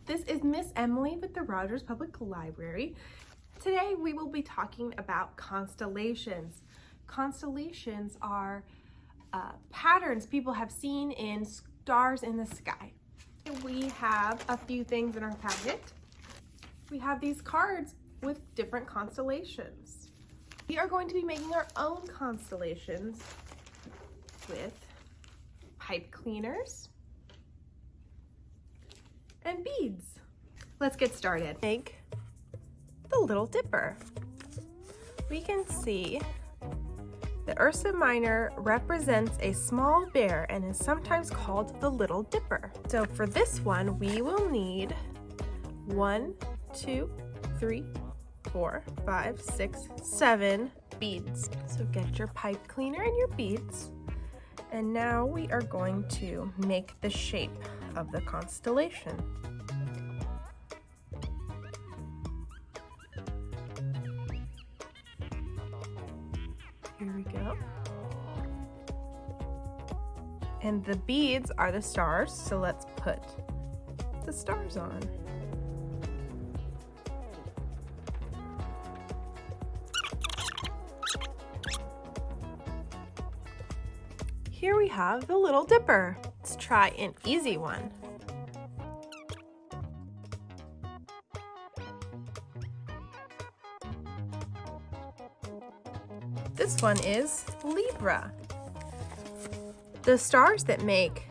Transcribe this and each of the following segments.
This is Miss Emily with the Rogers Public Library. Today we will be talking about constellations. Constellations are patterns people have seen in stars in the sky. We have a few things in our packet. We have these cards with different constellations. We are going to be making our own constellations with pipe cleaners and beads. Let's get started. Make the Little Dipper. We can see the Ursa Minor represents a small bear and is sometimes called the Little Dipper. So for this one, we will need 1, 2, 3, 4, 5, 6, 7 beads. So get your pipe cleaner and your beads. And now we are going to make the shape of the constellation. Here we go. And the beads are the stars, so let's put the stars on. Here we have the Little Dipper. Let's try an easy one. This one is Libra. The stars that make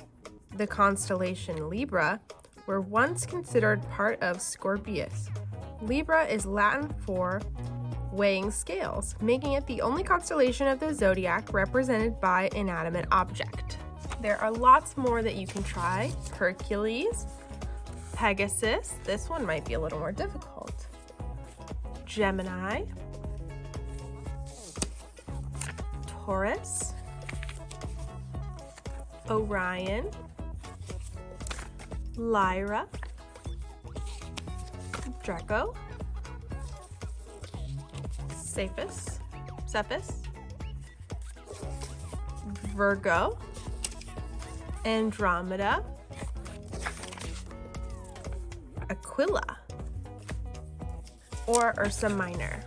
the constellation Libra were once considered part of Scorpius. Libra is Latin for weighing scales, making it the only constellation of the zodiac represented by an inanimate object. There are lots more that you can try. Hercules, Pegasus, this one might be a little more difficult. Gemini, Taurus, Orion, Lyra, Draco, Cephas, Virgo, Andromeda, Aquila, or Ursa Minor.